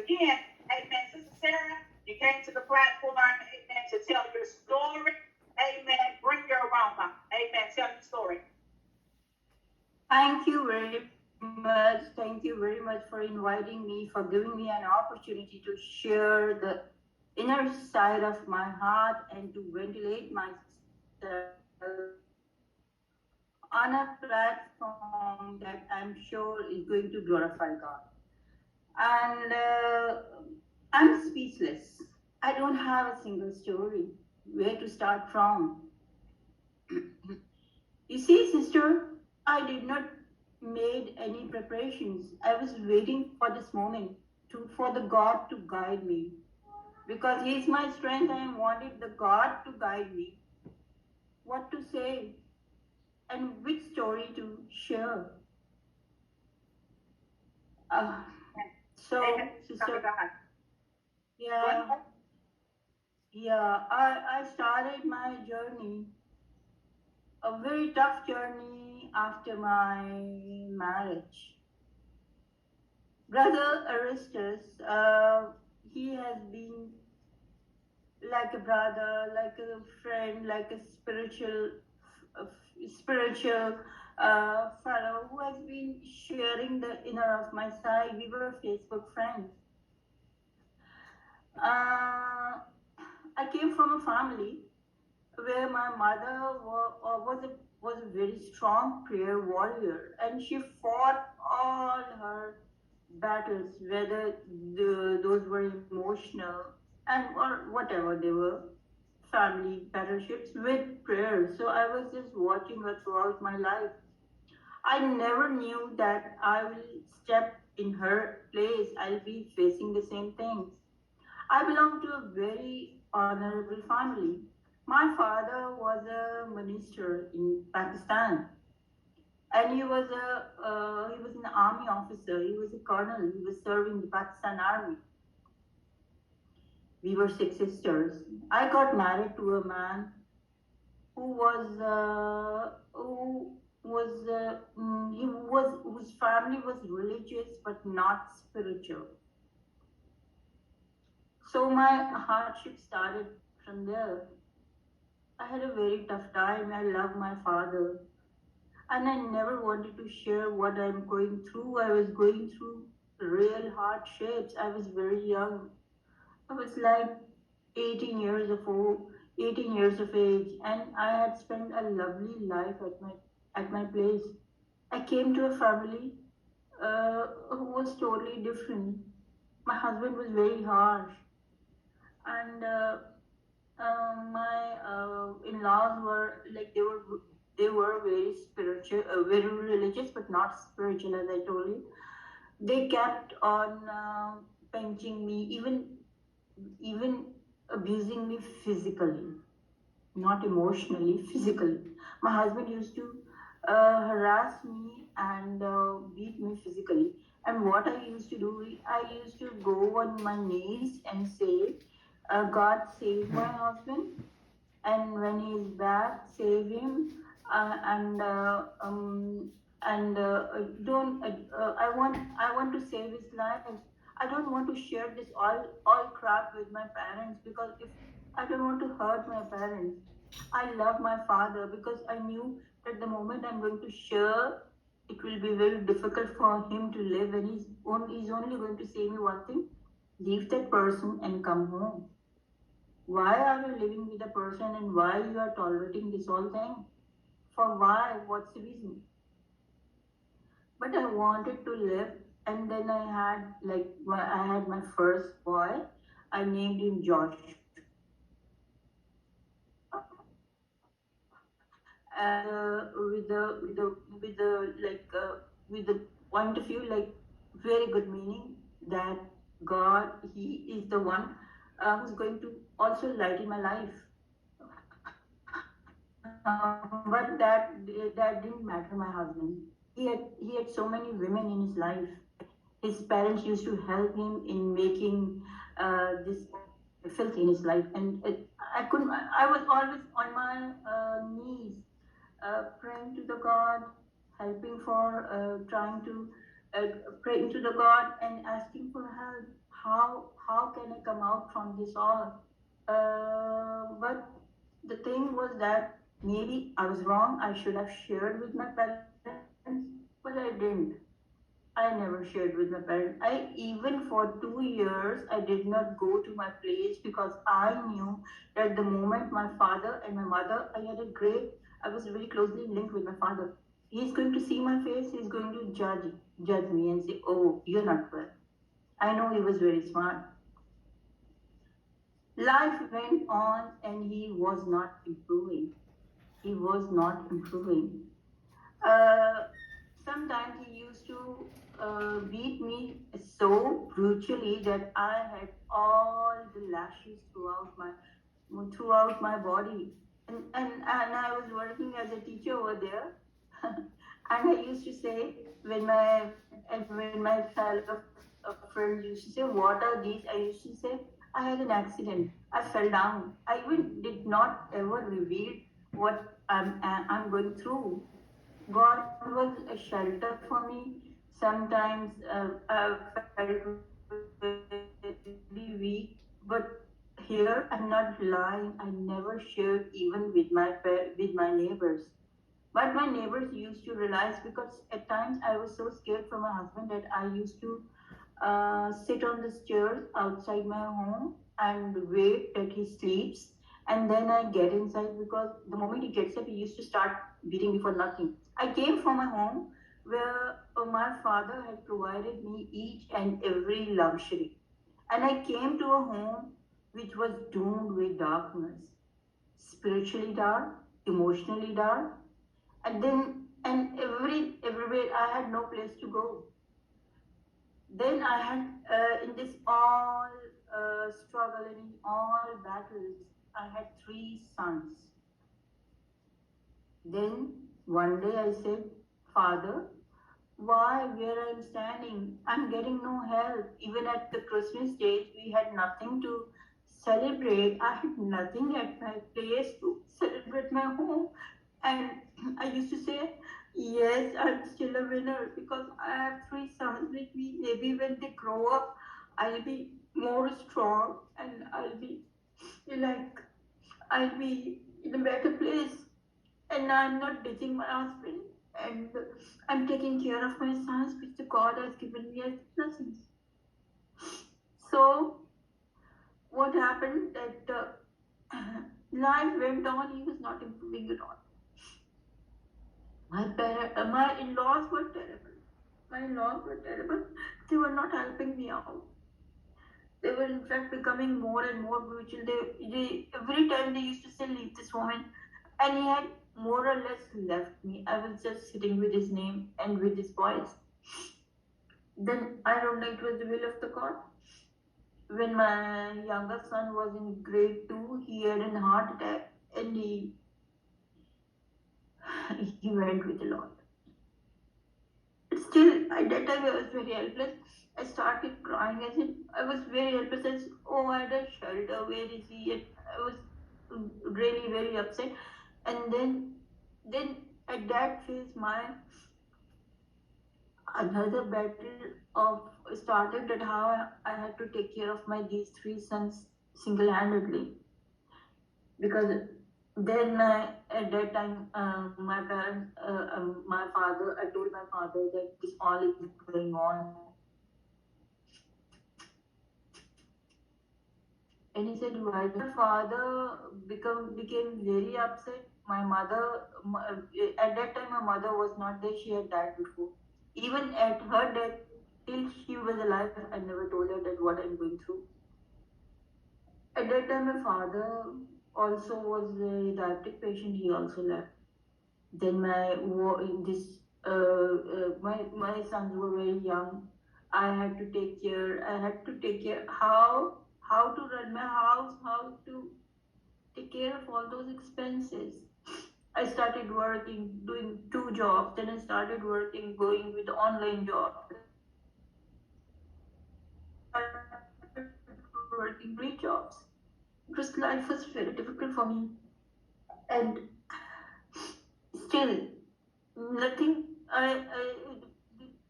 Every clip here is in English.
again, amen, Sister Sarah, you came to the platform, amen, to tell your story. Amen. Bring your aroma. Amen. Tell your story. Thank you very much. Thank you very much for inviting me, for giving me an opportunity to share the inner side of my heart and to ventilate myself on a platform that I'm sure is going to glorify God. And I'm speechless. I don't have a single story where to start from. You see, sister, I did not made any preparations. I was waiting for this moment for the God to guide me. Because He is my strength, I wanted the God to guide me. What to say and which story to share. Uh, so, sister, yeah, I started my journey, a very tough journey after my marriage. Brother Aristus, he has been like a brother, like a friend, like a spiritual fellow who has been sharing the inner of my side. We were Facebook friends. I came from a family where my mother was a very strong prayer warrior, and she fought all her battles, whether those were emotional and or whatever they were, family battleships with prayer. So I was just watching her throughout my life. I never knew that I will step in her place. I'll be facing the same things. I belong to a very honorable family. My father was a minister in Pakistan, and he was an army officer. He was a colonel. He was serving the Pakistan army. We were six sisters. I got married to a man whose family was religious but not spiritual. So my hardship started from there. I had a very tough time. I love my father, and I never wanted to share what I'm going through. I was going through real hardships. I was very young. I was like 18 years of old, 18 years of age, and I had spent a lovely life at my place. I came to a family who was totally different. My husband was very harsh, and my in-laws were like they were very spiritual, very religious, but not spiritual, as I told you. They kept on pinching me, even abusing me physically, not emotionally, physically. My husband used to harass me and beat me physically. And what I used to do, I used to go on my knees and say, God save my husband, and when he is back, save him, uh, and uh, um, don't. I want to save his life. I don't want to share this all crap with my parents, because if I don't want to hurt my parents. I love my father because I knew that the moment I'm going to share, it will be very difficult for him to live, and he's only going to say me one thing: leave that person and come home. Why are you living with a person, and why you are tolerating this whole thing? For why? What's the reason? But I wanted to live, and then I had my first boy. I named him Josh. With the point of view, like, very good meaning that God, He is the one who's going to also lighten my life. But that didn't matter. My husband, he had so many women in his life. His parents used to help him in making this filth in his life, and I couldn't. I was always on my knees, praying to the God, helping for trying to praying to the God and asking for help. how can I come out from this all? But the thing was that maybe I was wrong. I should have shared with my parents, but I didn't. I never shared with my parents. Even for 2 years, I did not go to my place because I knew that the moment my father and my mother, I was very closely linked with my father. He's going to see my face. He's going to judge me and say, "Oh, you're not well." I know he was very smart. Life went on, and he was not improving. He was not improving. Uh, Sometimes he used to beat me so brutally that I had all the lashes throughout my body. And I was working as a teacher over there. And I used to say, when my fellow friends used to say, "What are these?" I used to say, "I had an accident. I fell down." I even did not ever reveal what I'm going through. God was a shelter for me. Sometimes I felt very weak, but here I'm not lying. I never shared even with my neighbors. But my neighbors used to realize, because at times I was so scared for my husband that I used to sit on the stairs outside my home and wait that he sleeps. And then I get inside, because the moment he gets up, he used to start beating me for nothing. I came from a home where my father had provided me each and every luxury. And I came to a home which was doomed with darkness, spiritually dark, emotionally dark, and then and everywhere I had no place to go. Then I had, in this all struggle and in all battles, I had 3 sons. Then one day I said, "Father, why, where I'm standing, I'm getting no help. Even at the Christmas days, we had nothing to celebrate. I had nothing at my place to celebrate my home." And I used to say, "Yes, I'm still a winner because I have 3 sons with me. Maybe when they grow up, I'll be more strong and like, I'll be in a better place. And I'm not ditching my husband, and I'm taking care of my sons, which the God has given me as blessings." So what happened that life went on. He was not improving at all. My in-laws were terrible. My in-laws were terrible. They were not helping me out. They were in fact becoming more and more brutal. Every time they used to say, "Leave this woman," and he had more or less left me. I was just sitting with his name and with his voice. Then I don't know, it was the will of the God. When my younger son was in grade 2, he had a heart attack, and he went with the Lord. But still, at that time, I was very helpless. I started crying. I was very helpless. I said, "Oh, I had a shelter. Where is he?" And I was really very upset. And then at that phase, my another battle of started, that how I had to take care of my these 3 sons single-handedly. Because then at that time, my parents, my father, I told my father that this all is going on. And he said, "Why?" My father became very upset. My mother, at that time, my mother was not there. She had died before. Even at her death, till she was alive, I never told her that what I'm going through. At that time, my father also was a diabetic patient. He also left. Then my sons were very young. I had to take care. I had to take care how to run my house, how to take care of all those expenses. I started working, doing 2 jobs. Then I started working, going with online jobs. Then I started working 3 jobs. Because life was very difficult for me. And still, nothing.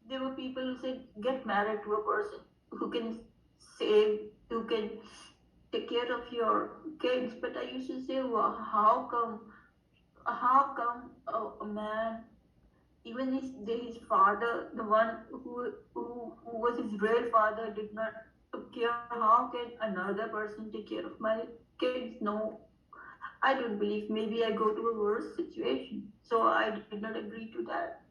There were people who said, "Get married to a person who can save, you can take care of your kids. But I used to say, well, how come a man, even his father, the one who was his real father, did not took care? How can another person take care of my kids? No, I don't believe. Maybe I go to a worse situation. So I did not agree to that.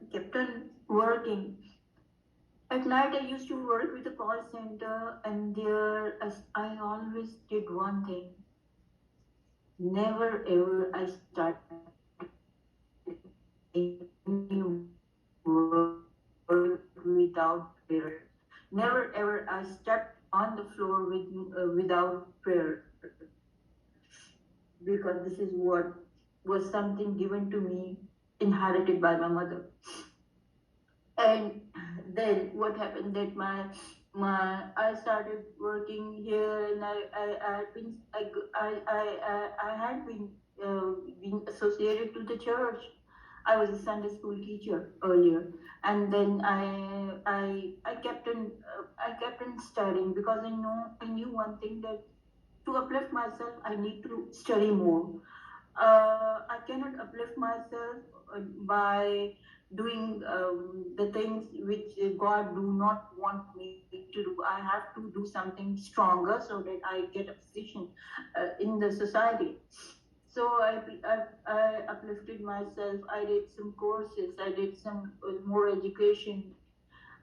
I kept on working. At night, I used to work with a call center, and there I always did one thing. Never ever I started any work without prayer. Never ever I stepped on the floor without prayer, because this is what was something given to me, inherited by my mother. And then what happened that my I started working here, and I had been I had been associated to the church. I was a Sunday school teacher earlier, and then I kept on studying, because I knew one thing, that to uplift myself I need to study more. I cannot uplift myself by doing the things which God do not want me to do. I have to do something stronger so that I get a position in the society. So I uplifted myself. I did some courses. I did some more education.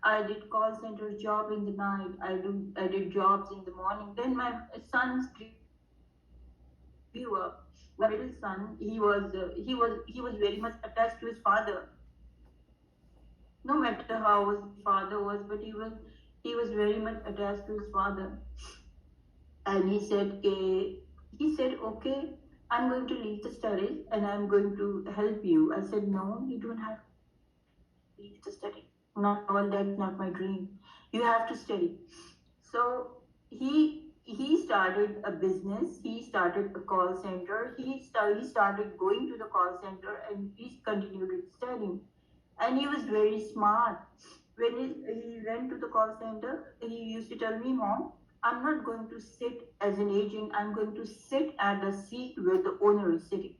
I did call center job in the night. I did jobs in the morning. Then my sons grew up. My middle son, he was very much attached to his father. No matter how his father was, but he was very much attached to his father. And he said, okay, I'm going to leave the studies and I'm going to help you. I said, no, you don't have to leave the study. Not at all. That's not my dream. You have to study. So he started a business. He started a call center. He started going to the call center, and he continued with studying. And he was very smart. When he went to the call center, he used to tell me, Mom, I'm not going to sit as an agent. I'm going to sit at the seat where the owner is sitting.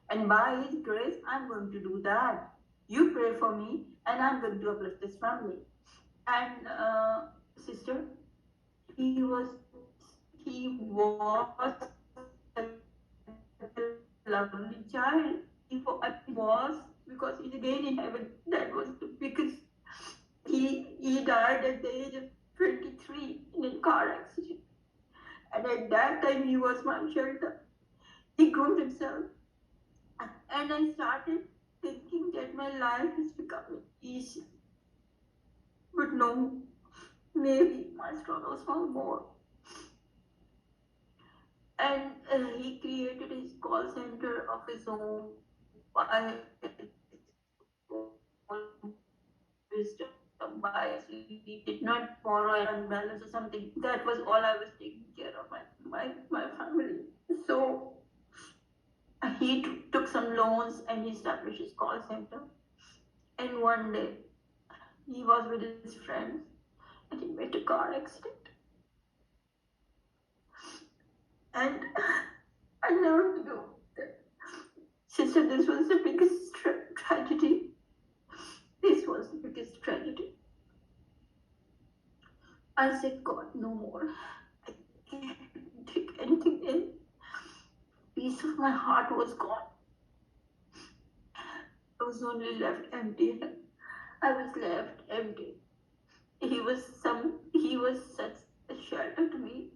And by His grace, I'm going to do that. You pray for me, and I'm going to uplift this family. And sister, he was such a lovely child. He was, because he's again in heaven. That was the biggest. He died at the age of 23 in a car accident. And at that time, he was my shelter. He groomed himself. And I started thinking that my life is becoming easy. But no, maybe my struggles were more. And he created his call center of his own by wisdom. He did not borrow and balance or something. That was all I was taking care of my family. So he took some loans and he established his call center. And one day he was with his friends and he met a car accident. And I never knew that. Sister, this was the biggest tragedy. This was the biggest tragedy. I said, God, no more. I can't take anything in. Piece of my heart was gone. I was only left empty. I was left empty. He was such a shelter to me.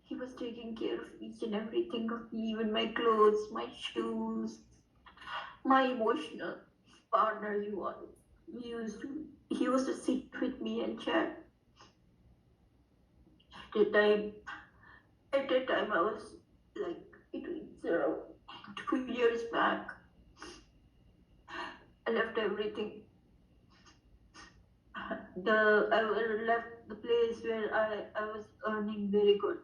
He was taking care of each and everything of me, even my clothes, my shoes, my emotional partner. He used to sit with me and chat. At that time I was like between 2 years back. I left everything. I left the place where I was earning very good.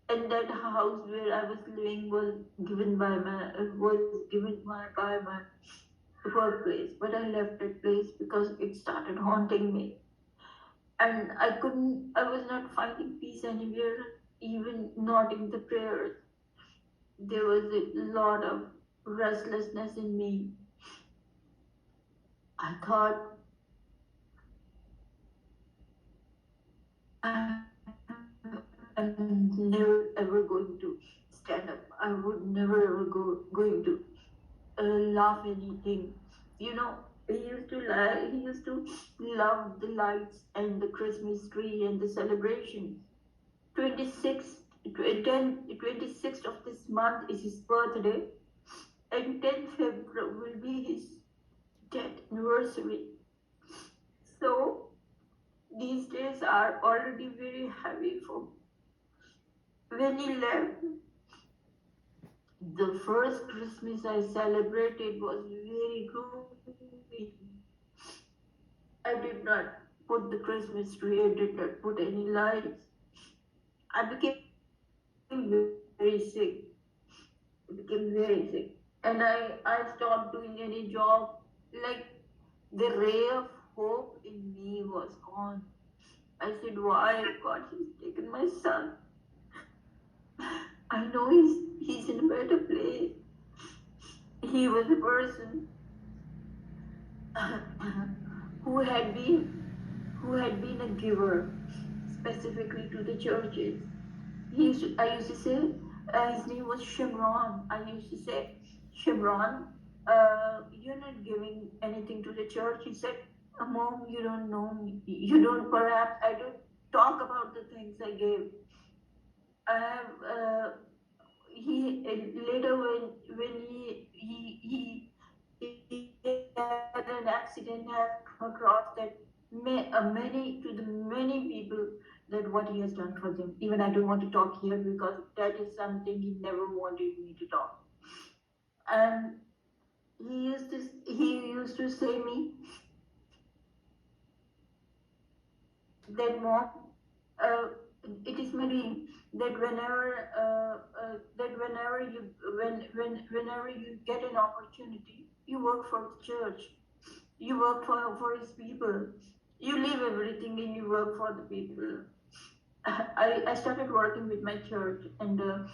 And that house where I was living was given by my workplace. But I left that place because it started haunting me. and I was not finding peace anywhere, even not in the prayers. There was a lot of restlessness in me. I thought I'm never ever going to stand up. I would never ever going to laugh anything. You know, he used to love the lights and the Christmas tree and the celebrations. 26th, 26th of this month is his birthday, and 10th February will be his death anniversary. So these days are already very heavy for me. When he left, the first Christmas I celebrated was very gloomy. I did not put the Christmas tree, I did not put any lights. I became very sick. I became very sick. And I stopped doing any job. Like the ray of hope in me was gone. I said, why God has taken my son? I know he's in a better place. He was a person who had been a giver specifically to the churches. I used to say his name was Shimron. I used to say, Shimron, you're not giving anything to the church. He said, Mom, you don't know me. You don't, perhaps I don't talk about the things I gave. I have he later when he had an accident, have come across that many people, that what he has done for them. Even I don't want to talk here because that is something he never wanted me to talk. And he used to say me that, Mom, uh, it is my dream that whenever you get an opportunity, you work for the church, you work for his people, you leave everything and you work for the people. I started working with my church, and the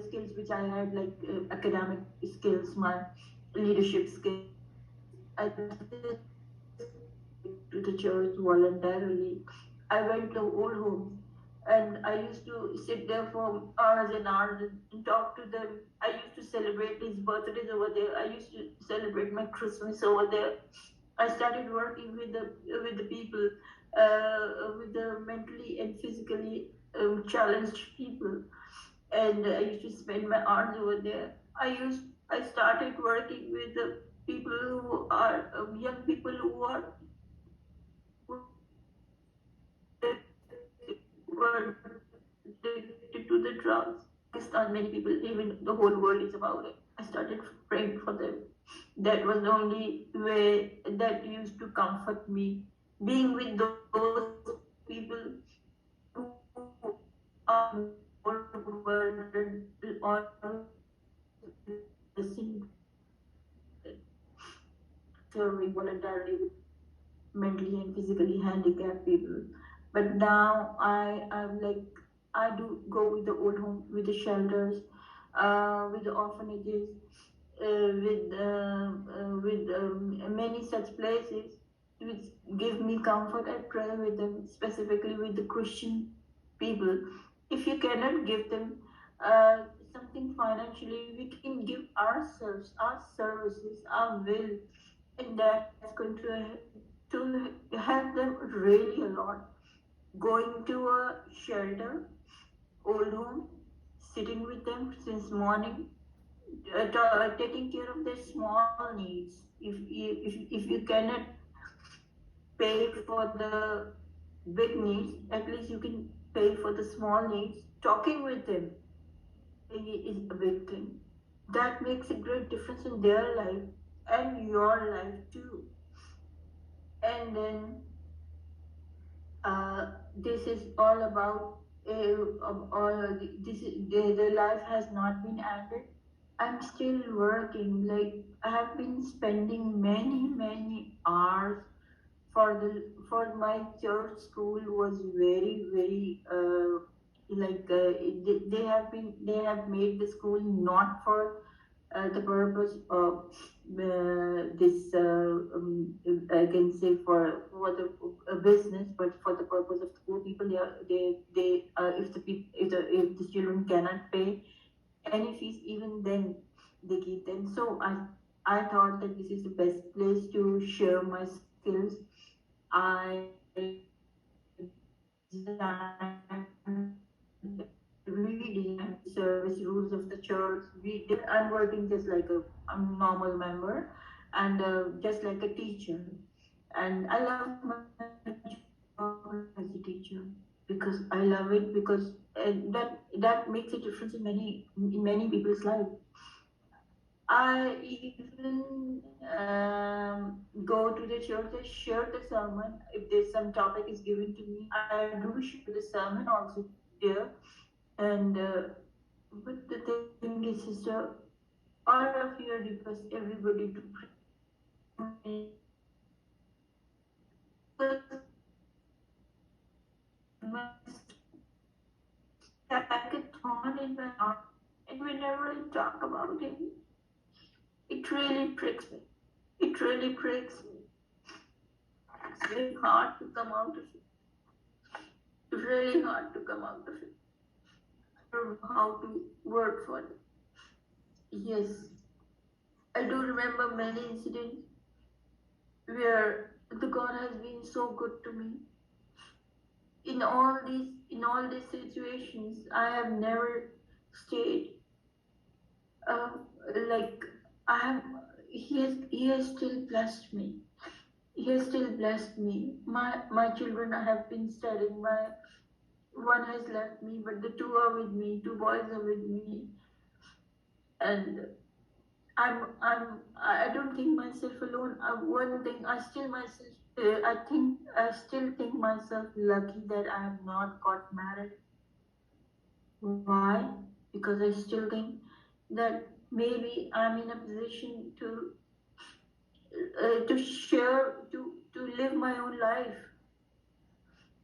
skills which I had, like academic skills, my leadership skills, I just to the church voluntarily. I went to old homes and I used to sit there for hours and hours and talk to them. I used to celebrate his birthdays over there. I used to celebrate my Christmas over there. I started working with the people, with the mentally and physically challenged people, and I used to spend my hours over there. I started working with the people who are young people who are were addicted to the drugs. Pakistan, many people, even the whole world is about it. I started praying for them. That was the only way that used to comfort me. Being with those people who are more burdened or serving voluntarily with mentally and physically handicapped people. But now I'm like, I do go with the old home, with the shelters, with the orphanages, with many such places which give me comfort. I pray with them, specifically with the Christian people. If you cannot give them something financially, we can give ourselves, our services, our will, and that's going to help them really a lot. Going to a shelter, old home, sitting with them since morning, taking care of their small needs. If you cannot pay for the big needs, at least you can pay for the small needs. Talking with them is a big thing. That makes a great difference in their life and your life too. And then this is all about the life has not been ended. I'm still working. Like I have been spending many hours for my church school was very very they have made the school not for the purpose of this I can say for the business, but for the purpose of the poor people. They if the people if the children cannot pay any fees, even then they keep them. So I thought that this is the best place to share my skills. I redesigned the service rules of the church. I'm working just like a normal member and just like a teacher. And I love my job as a teacher because I love it because that makes a difference in many people's life. I even go to the church, I share the sermon. If there's some topic is given to me, I do share the sermon also there. And but the thing is, sister, all of you request everybody to pray because my like a thorn in my heart, and whenever I talk about him, it really pricks me. It really breaks me. It's very hard to come out of it. It's really hard to come out of it. I don't know how to word for it. Yes, I do remember many incidents where the God has been so good to me. In all these situations, I have never stayed. Uh, like I have, he has still blessed me. He has still blessed me. My children have been studying. My one has left me, but the two are with me. Two boys are with me, and I don't think myself alone. One thing I still myself. I still think myself lucky that I have not got married. Why? Because I still think that maybe I'm in a position to share to live my own life.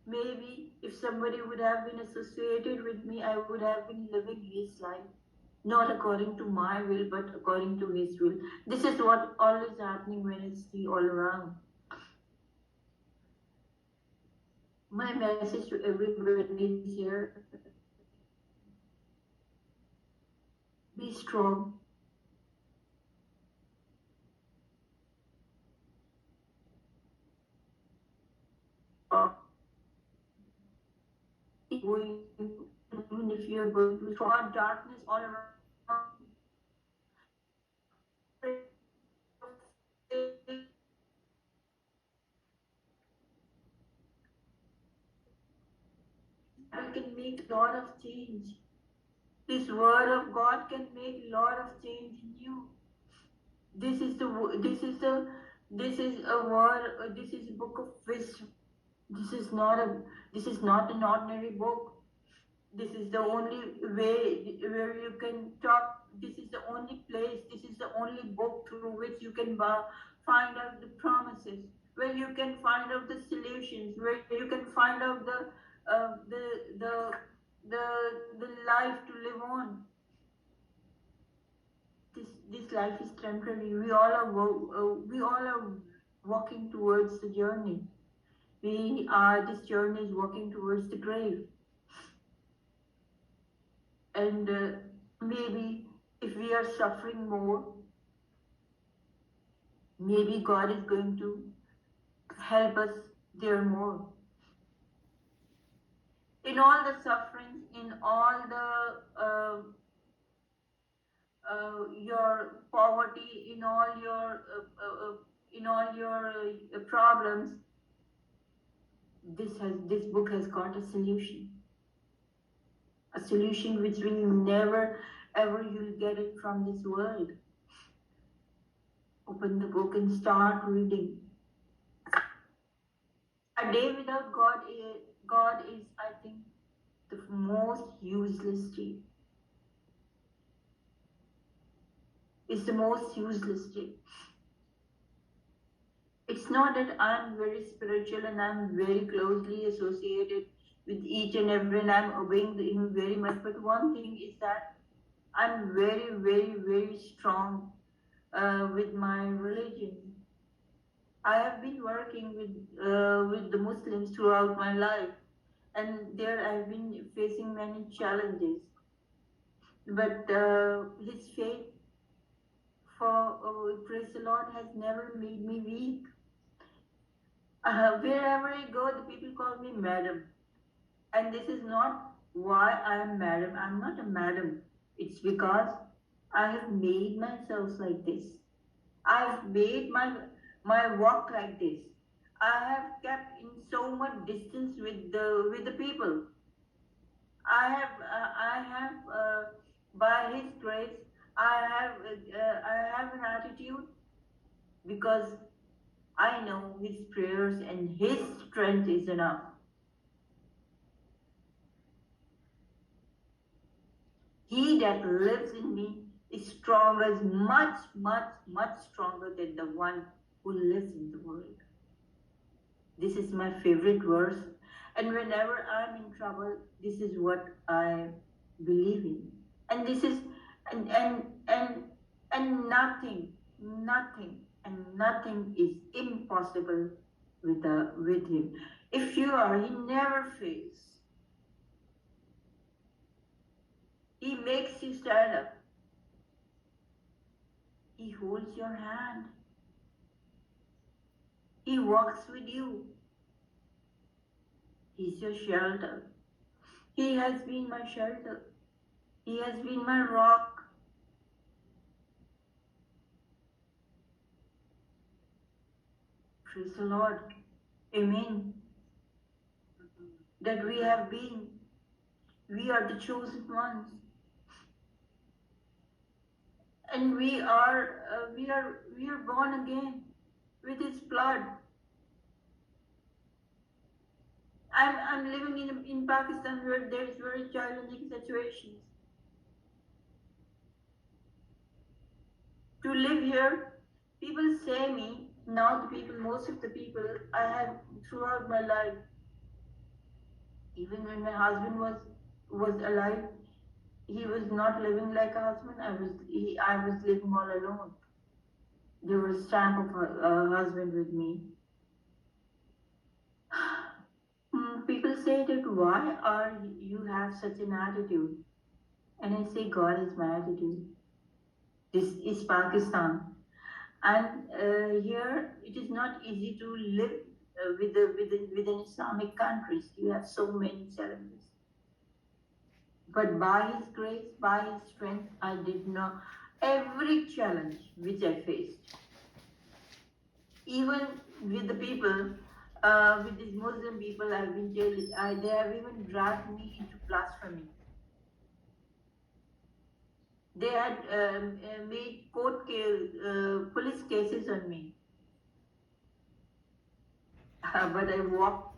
Maybe if somebody would have been associated with me, I would have been living his life, not according to my will, but according to his will. This is what all is happening when I see all around. My message to everybody is here: be strong. Uh, going, even if you're going through darkness all around, we can make a lot of change. This word of God can make a lot of change in you. This is the this is a word. This is a book of wisdom. This is not a this is not an ordinary book. This is the only way where you can talk. This is the only place. This is the only book through which you can find out the promises, where you can find out the solutions, where you can find out uh, the the the the life to live on. This life is temporary. We all are walking towards the journey. This journey is walking towards the grave. And maybe if we are suffering more, maybe God is going to help us there more. In all the sufferings, in all the your poverty, in all your problems, this book has got a solution which will never ever you'll get it from this world. Open the book and start reading. A day without God is, I think, the most useless day. It's the most useless day. It's not that I'm very spiritual and I'm very closely associated with each and every, and I'm obeying him very much. But one thing is that I'm very, very, very strong with my religion. I have been working with the Muslims throughout my life, and there I've been facing many challenges. But his faith for praise the Lord has never made me weak. Wherever I go, the people call me madam. And this is not why I am madam. I'm not a madam. It's because I have made myself like this. I've made my walk like this. I have kept in so much distance with the people. I have by His grace, I have an attitude because I know His prayers and His strength is enough. He that lives in me is stronger, is much, much, much stronger than the one who lives in the world. This is my favorite verse. And whenever I'm in trouble, this is what I believe in. And this is and nothing, and nothing is impossible with him. If you are, he never fails. He makes you stand up. He holds your hand. He walks with you. He's your shelter. He has been my shelter. He has been my rock. Praise the Lord. Amen. That we have been. We are the chosen ones. And we are born again with His blood. I'm living in Pakistan where there is very challenging situations. To live here, people say me, now the people, most of the people I have throughout my life, even when my husband was alive, he was not living like a husband. I was living all alone. There was a stamp of a husband with me. People say that why are you have such an attitude? And I say God is my attitude. This is Pakistan, and here it is not easy to live within Islamic countries. You have so many challenges. But by His grace, by His strength, I did not every challenge which I faced. Even with the people, with these Muslim people, I've been telling, they have even dragged me into blasphemy. They had made police cases on me. But I walk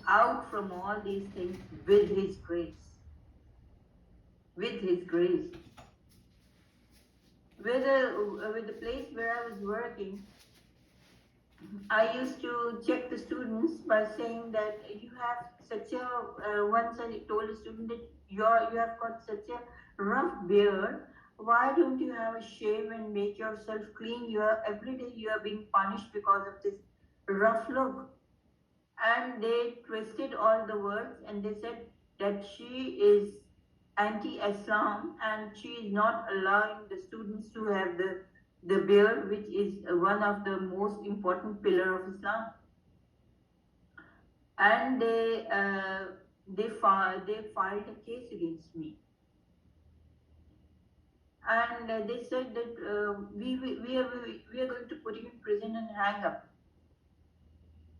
out from all these things with His grace. With His grace. With the place where I was working, I used to check the students by saying that you have such a, once I told a student that you have got such a rough beard, why don't you have a shave and make yourself clean? Every day you are being punished because of this rough look. And they twisted all the words and they said that she is anti-Islam and she is not allowing the students to have the beard, which is one of the most important pillar of Islam. And they filed a case against me. And they said that we are going to put you in prison and hang up.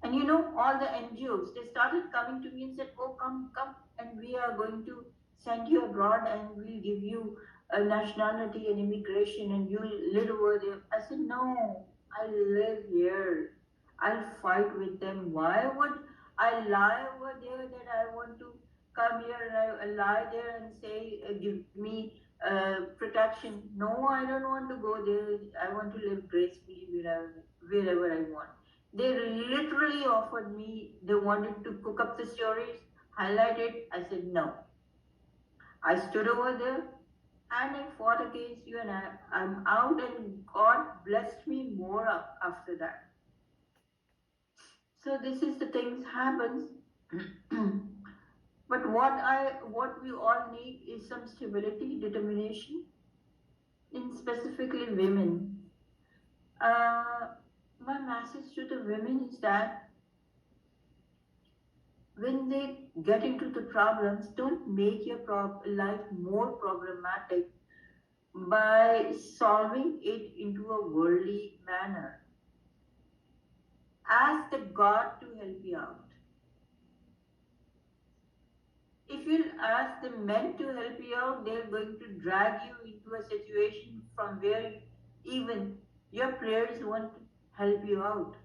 And you know, all the NGOs, they started coming to me and said, oh, come, and we are going to send you abroad and we'll give you a nationality and immigration and you'll live over there. I said, no, I live here. I'll fight with them. Why would I lie over there that I want to come here and I lie there and say, give me protection? No, I don't want to go there. I want to live gracefully wherever I want. They literally offered me, they wanted to cook up the stories, highlight it. I said no. I stood over there and I fought against you, and I'm out, and God blessed me more after that. So this is the things happens. But what we all need is some stability, determination, in specifically women. My message to the women is that when they get into the problems, don't make your life more problematic by solving it into a worldly manner. Ask the God to help you out. If you ask the men to help you out, they're going to drag you into a situation from where even your prayers won't help you out.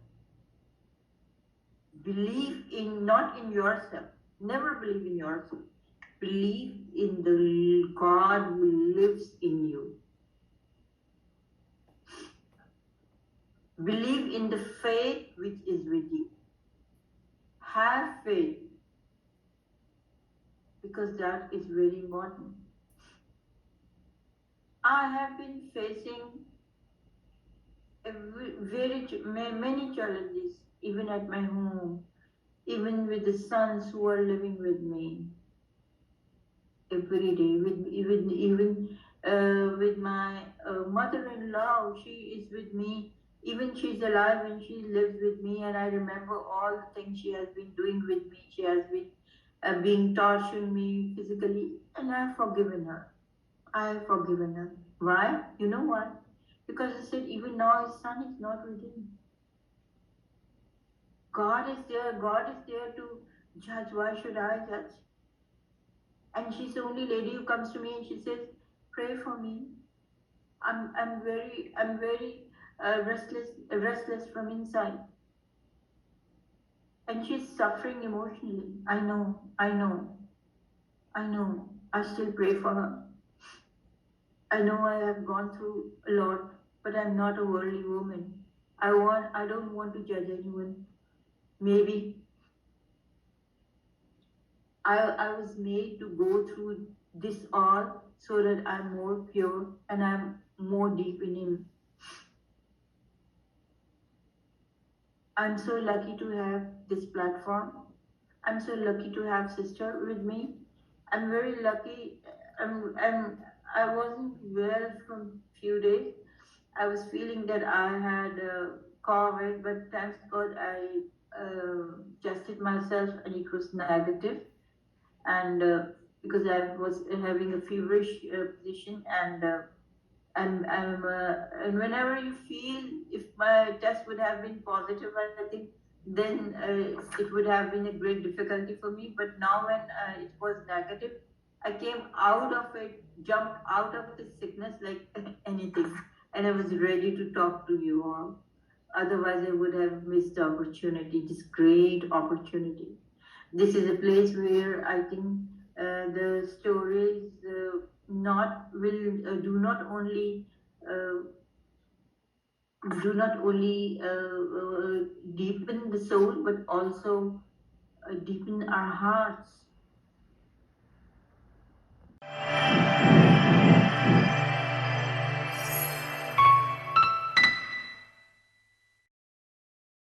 Believe in not in yourself. Never believe in yourself. Believe in the God who lives in you. Believe in the faith which is with you. Have faith, because that is very important. I have been facing many challenges, even at my home, even with the sons who are living with me every day, even with my mother-in-law. She is with me, even she's alive and she lives with me, and I remember all the things she has been doing with me. She has been being torturing me physically, and I've forgiven her. I have forgiven her. Why? You know why? Because I said, even now his son is not with him. God is there. God is there to judge. Why should I judge? And she's the only lady who comes to me and she says, "Pray for me. I'm very restless from inside." And she's suffering emotionally. I know. I still pray for her. I know I have gone through a lot, but I'm not a worldly woman. I don't want to judge anyone. Maybe I was made to go through this all so that I'm more pure and I'm more deep in Him. I'm so lucky to have this platform. I'm so lucky to have sister with me. I'm very lucky. I wasn't well from few days. I was feeling that I had COVID, but thanks God I tested myself and it was negative. And because I was having a feverish position, and whenever you feel, if my test would have been positive, I think then it would have been a great difficulty for me. But now when it was negative, I came out of it, jumped out of the sickness like anything, and I was ready to talk to you all. Otherwise, I would have missed the opportunity, this great opportunity. This is a place where I think the stories do not only deepen the soul, but also deepen our hearts.